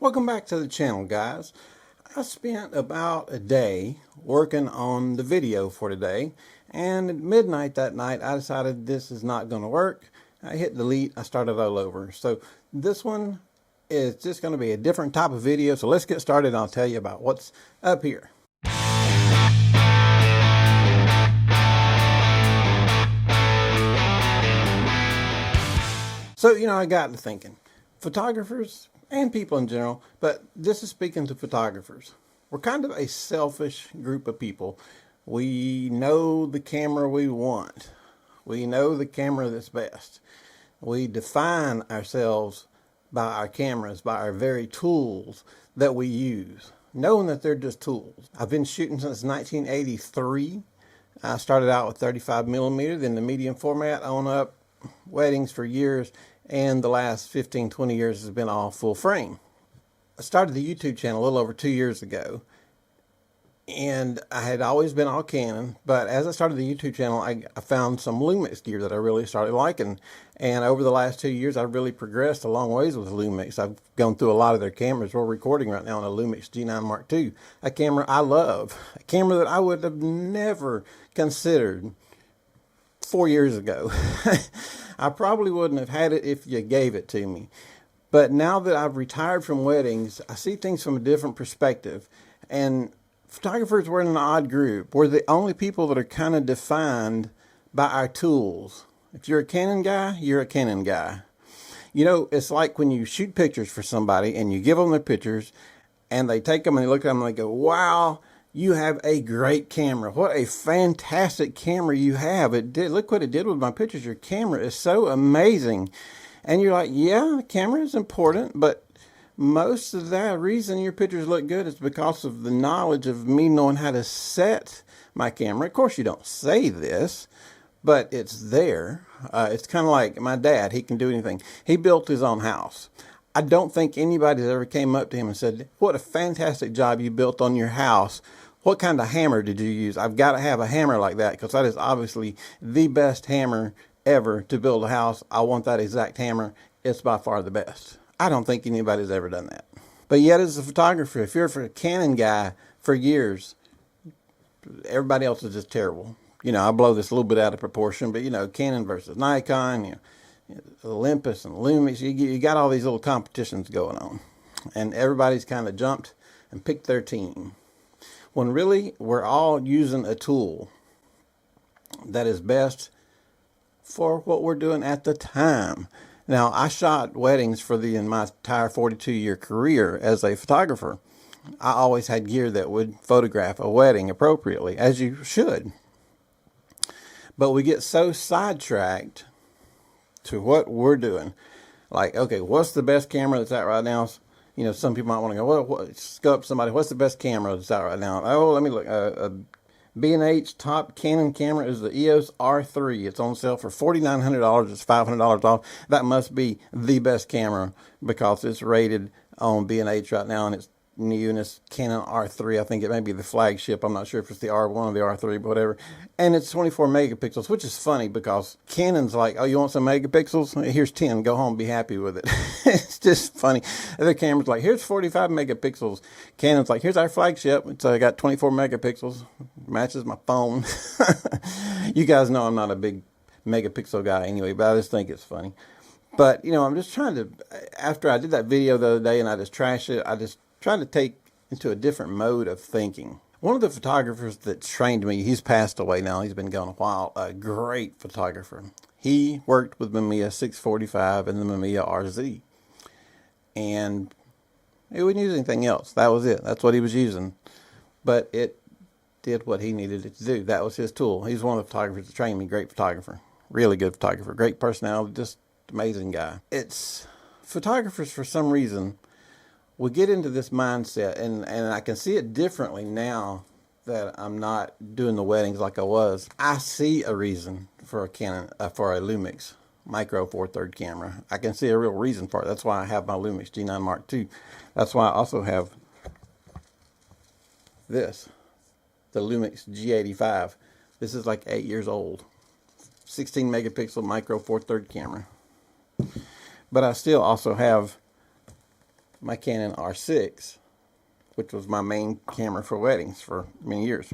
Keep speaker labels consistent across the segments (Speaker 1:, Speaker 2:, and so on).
Speaker 1: Welcome back to the channel, guys. I spent about a day working on the video for today, and at midnight that night I decided this is not going to work. I hit delete. I started all over. So this one is just going to be a different type of video, so let's get started and I'll tell you about what's up here. So, I got to thinking, photographers and people in general, but this is speaking to photographers. We're kind of a selfish group of people. We know the camera we want. We know the camera that's best. We define ourselves by our cameras, by our very tools that we use, knowing that they're just tools. I've been shooting since 1983. I started out with 35mm, then the medium format on up, weddings for years, and the last 15-20 years has been all full frame. I started the YouTube channel a little over 2 years ago, and I had always been all Canon, but as I started the YouTube channel, I found some Lumix gear that I really started liking, and over the last 2 years I've really progressed a long ways with Lumix. I've gone through a lot of their cameras. We're recording right now on a Lumix G9 Mark II, a camera I love, a camera that I would have never considered 4 years ago. I probably wouldn't have had it if you gave it to me. But now that I've retired from weddings, I see things from a different perspective. And photographers, we're in an odd group. We're the only people that are kind of defined by our tools. If you're a Canon guy, you're a Canon guy. It's like when you shoot pictures for somebody and you give them their pictures and they take them and they look at them and they go, wow, you have a great camera. What a fantastic camera you have. Look what it did with my pictures. Your camera is so amazing. And you're like, yeah, the camera is important, but most of the reason your pictures look good is because of the knowledge of me knowing how to set my camera. Of course, you don't say this, but it's there. It's kind of like my dad. He can do anything. He built his own house. I don't think anybody's ever came up to him and said, what a fantastic job you built on your house. What kind of hammer did you use? I've got to have a hammer like that because that is obviously the best hammer ever to build a house. I want that exact hammer. It's by far the best. I don't think anybody's ever done that. But yet as a photographer, if you're a Canon guy for years, everybody else is just terrible. I blow this a little bit out of proportion, but Canon versus Nikon, Olympus and Lumix, you got all these little competitions going on. And everybody's kind of jumped and picked their team. When really, we're all using a tool that is best for what we're doing at the time. Now, I shot weddings in my entire 42-year career as a photographer. I always had gear that would photograph a wedding appropriately, as you should. But we get so sidetracked to what we're doing. Like, okay, what's the best camera that's out right now? Some people might want to go, go up to somebody, what's the best camera that's out right now? Oh, let me look. B&H top Canon camera is the EOS R3. It's on sale for $4,900. It's $500 off. That must be the best camera because it's rated on B&H right now, and it's new, and it's Canon R3. I think it may be the flagship. I'm not sure if it's the R1 or the R3, but whatever. And it's 24 megapixels, which is funny because Canon's like, oh, you want some megapixels? Here's 10. Go home, be happy with it. It's just funny. Other cameras like, here's 45 megapixels. Canon's like, here's our flagship. It's got 24 megapixels. Matches my phone. You guys know I'm not a big megapixel guy anyway, but I just think it's funny. But, I'm just trying to, after I did that video the other day and I just trashed it, I just trying to take into a different mode of thinking. One of the photographers that trained me, he's passed away now. He's been gone a while. A great photographer. He worked with Mamiya 645 and the Mamiya RZ. And he wouldn't use anything else. That was it. That's what he was using. But it did what he needed it to do. That was his tool. He's one of the photographers that trained me. Great photographer. Really good photographer. Great personality. Just amazing guy. It's photographers for some reason we get into this mindset, and I can see it differently now that I'm not doing the weddings like I was. I see a reason for a Canon, for a Lumix Micro Four Third camera. I can see a real reason for it. That's why I have my Lumix G9 Mark II. That's why I also have this, the Lumix G85. This is like 8 years old. 16 megapixel Micro Four Third camera. But I still also have my Canon R6, which was my main camera for weddings for many years.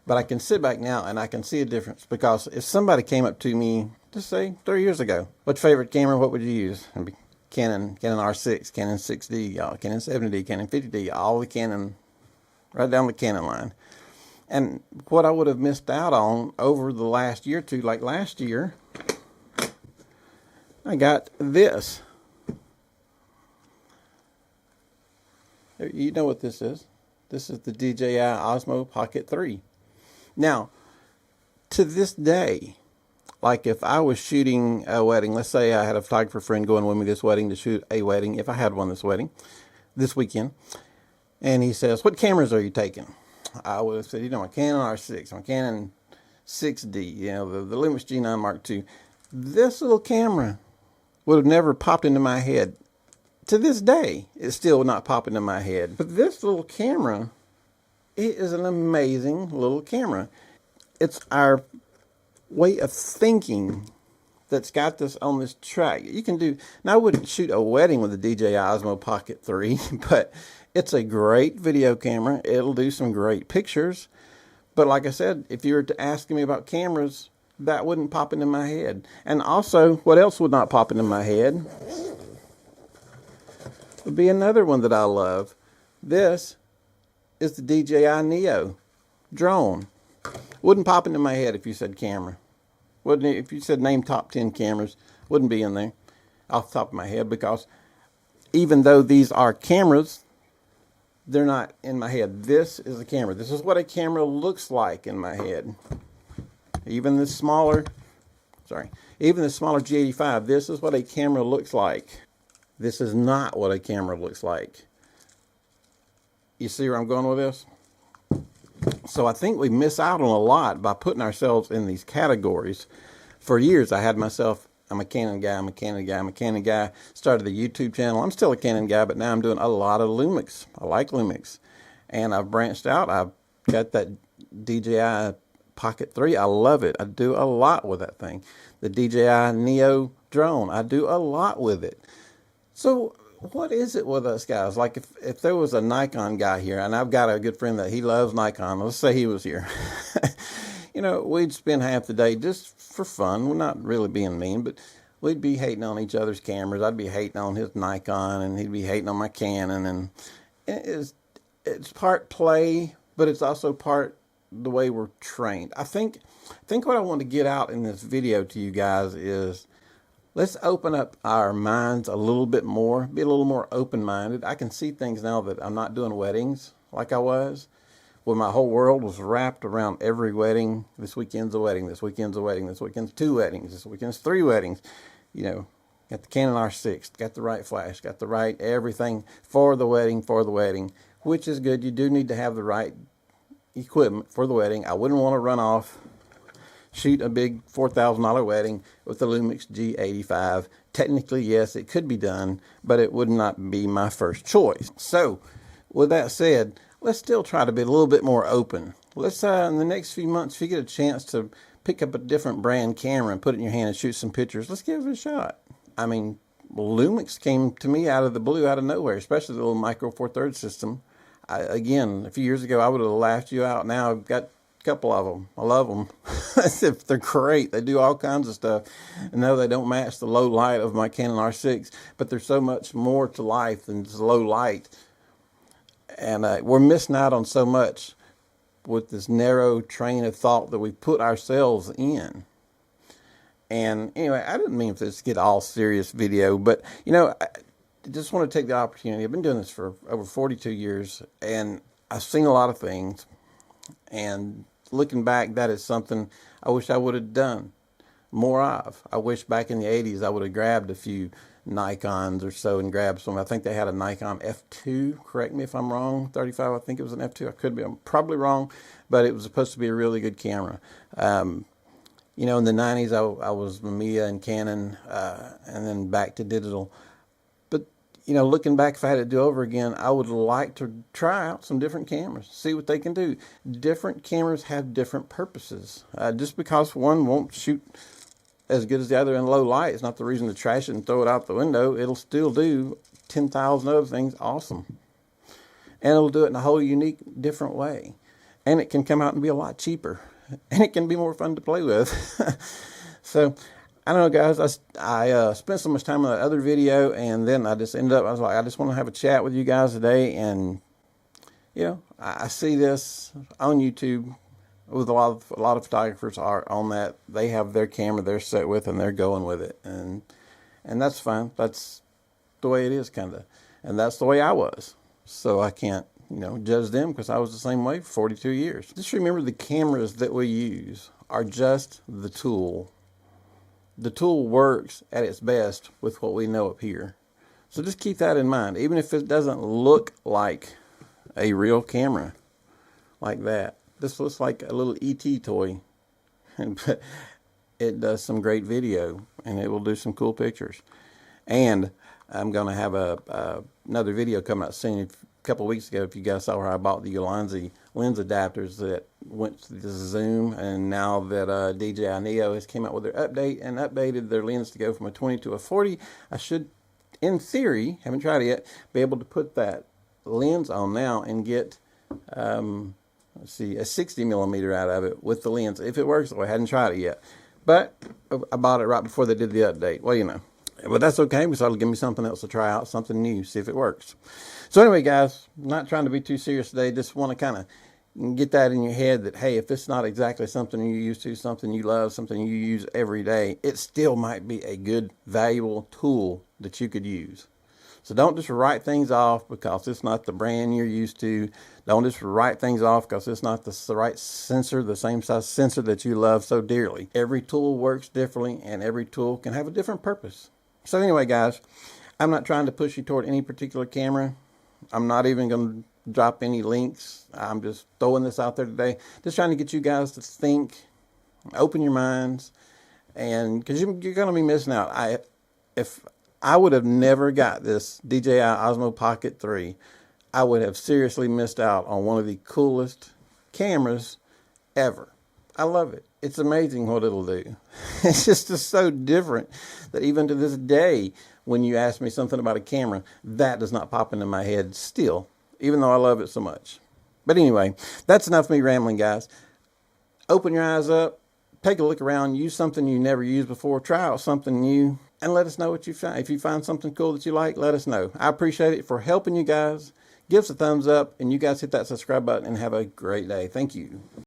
Speaker 1: But I can sit back now and I can see a difference, because if somebody came up to me, just say 3 years ago, what's your favorite camera, what would you use? It'd be Canon R6, Canon 6D, Canon 70D, Canon 50D, all the Canon, right down the Canon line. And what I would have missed out on over the last year or two, like last year, I got this. You know what this is. This is the DJI Osmo Pocket 3. Now, to this day, like if I was shooting a wedding, let's say I had a photographer friend going with me this wedding to shoot a wedding, if I had one this weekend, and he says, what cameras are you taking? I would have said, you know, my Canon R6, my Canon 6D, you know, the Lumix G9 Mark II. This little camera would have never popped into my head. To this day, it still would not pop into my head. But this little camera, it is an amazing little camera. It's our way of thinking that's got this on this track. You can do, now I wouldn't shoot a wedding with the DJI Osmo Pocket 3, but it's a great video camera. It'll do some great pictures. But like I said, if you were to ask me about cameras, that wouldn't pop into my head. And also, what else would not pop into my head would be another one that I love. This is the DJI Neo drone. Wouldn't pop into my head if you said camera. Wouldn't it, if you said name top 10 cameras, wouldn't be in there off the top of my head, because even though these are cameras, they're not in my head. This is a camera. This is what a camera looks like in my head. Even the smaller G85, this is what a camera looks like. This is not what a camera looks like. You see where I'm going with this? So I think we miss out on a lot by putting ourselves in these categories. For years, I had myself, I'm a Canon guy, I'm a Canon guy, I'm a Canon guy. Started the YouTube channel. I'm still a Canon guy, but now I'm doing a lot of Lumix. I like Lumix. And I've branched out. I've got that DJI Pocket 3. I love it. I do a lot with that thing. The DJI Neo drone. I do a lot with it. So what is it with us guys? Like if there was a Nikon guy here, and I've got a good friend that he loves Nikon. Let's say he was here. You know, we'd spend half the day just for fun. We're not really being mean, but we'd be hating on each other's cameras. I'd be hating on his Nikon, and he'd be hating on my Canon. And it's part play, but it's also part the way we're trained. I think what I want to get out in this video to you guys is, let's open up our minds a little bit more, be a little more open-minded. I can see things now that I'm not doing weddings like I was, when my whole world was wrapped around every wedding. This weekend's a wedding, this weekend's a wedding, this weekend's 2 weddings, this weekend's 3 weddings. You know, got the Canon R6, got the right flash, got the right everything for the wedding, which is good. You do need to have the right equipment for the wedding. I wouldn't want to run off, shoot a big $4,000 wedding with the Lumix G85. Technically, yes, it could be done, but it would not be my first choice. So, with that said, let's still try to be a little bit more open. Let's, in the next few months, if you get a chance to pick up a different brand camera and put it in your hand and shoot some pictures, let's give it a shot. I mean, Lumix came to me out of the blue, out of nowhere, especially the little Micro Four Thirds system. Again, a few years ago, I would have laughed you out. Now I've got couple of them. I love them. They're great. They do all kinds of stuff. And no, they don't match the low light of my Canon R6, but there's so much more to life than just low light. And we're missing out on so much with this narrow train of thought that we put ourselves in. And anyway, I didn't mean for this to get all serious video, but you know, I just want to take the opportunity. I've been doing this for over 42 years, and I've seen a lot of things. And looking back, that is something I wish I would have done more of. I wish back in the 80s I would have grabbed a few Nikons or so and grabbed some. I think they had a Nikon F2, correct me if I'm wrong, 35, I think it was an F2. I could be, I'm probably wrong, but it was supposed to be a really good camera. You know, in the 90s I was Mamiya and Canon, and then back to digital. You know, looking back, if I had to do over again, I would like to try out some different cameras, see what they can do. Different cameras have different purposes. Just because one won't shoot as good as the other in low light, it's not the reason to trash it and throw it out the window. It'll still do 10,000 other things, awesome. And it'll do it in a whole unique, different way. And it can come out and be a lot cheaper. And it can be more fun to play with. So, I don't know, guys. I spent so much time on that other video, and then I just ended up, I was like, I just want to have a chat with you guys today. And, you know, I see this on YouTube with a lot of photographers are on that. They have their camera they're set with, and they're going with it. And that's fine. That's the way it is, kind of. And that's the way I was. So I can't, you know, judge them because I was the same way for 42 years. Just remember, the cameras that we use are just the tool. The tool works at its best with what we know up here. So just keep that in mind. Even if it doesn't look like a real camera like that. This looks like a little ET toy. But it does some great video, and it will do some cool pictures. And I'm going to have another video coming out soon. A couple of weeks ago, if you guys saw where I bought the Ulanzi lens adapters that went to the zoom, and now that DJI Neo has came out with their update and updated their lens to go from a 20 to a 40, I should, in theory, haven't tried it yet, be able to put that lens on now and get let's see, a 60 millimeter out of it with the lens. If it works, I hadn't tried it yet. But I bought it right before they did the update. Well, you know. But that's okay, because it'll give me something else to try out, something new, see if it works. So anyway, guys, not trying to be too serious today. Just want to kind of get that in your head that, hey, if it's not exactly something you're used to, something you love, something you use every day, it still might be a good, valuable tool that you could use. So don't just write things off because it's not the brand you're used to. Don't just write things off because it's not the right sensor, the same size sensor that you love so dearly. Every tool works differently, and every tool can have a different purpose. So anyway, guys, I'm not trying to push you toward any particular camera. I'm not even going to drop any links. I'm just throwing this out there today. Just trying to get you guys to think, open your minds, and because you're going to be missing out. If I would have never got this DJI Osmo Pocket 3, I would have seriously missed out on one of the coolest cameras ever. I love it. It's amazing what it'll do. It's just so different that even to this day, when you ask me something about a camera, that does not pop into my head still, even though I love it so much. But anyway, that's enough of me rambling, guys. Open your eyes up, take a look around, use something you never used before, try out something new, and let us know what you find. If you find something cool that you like, let us know. I appreciate it for helping you guys. Give us a thumbs up, and you guys hit that subscribe button, and have a great day. Thank you.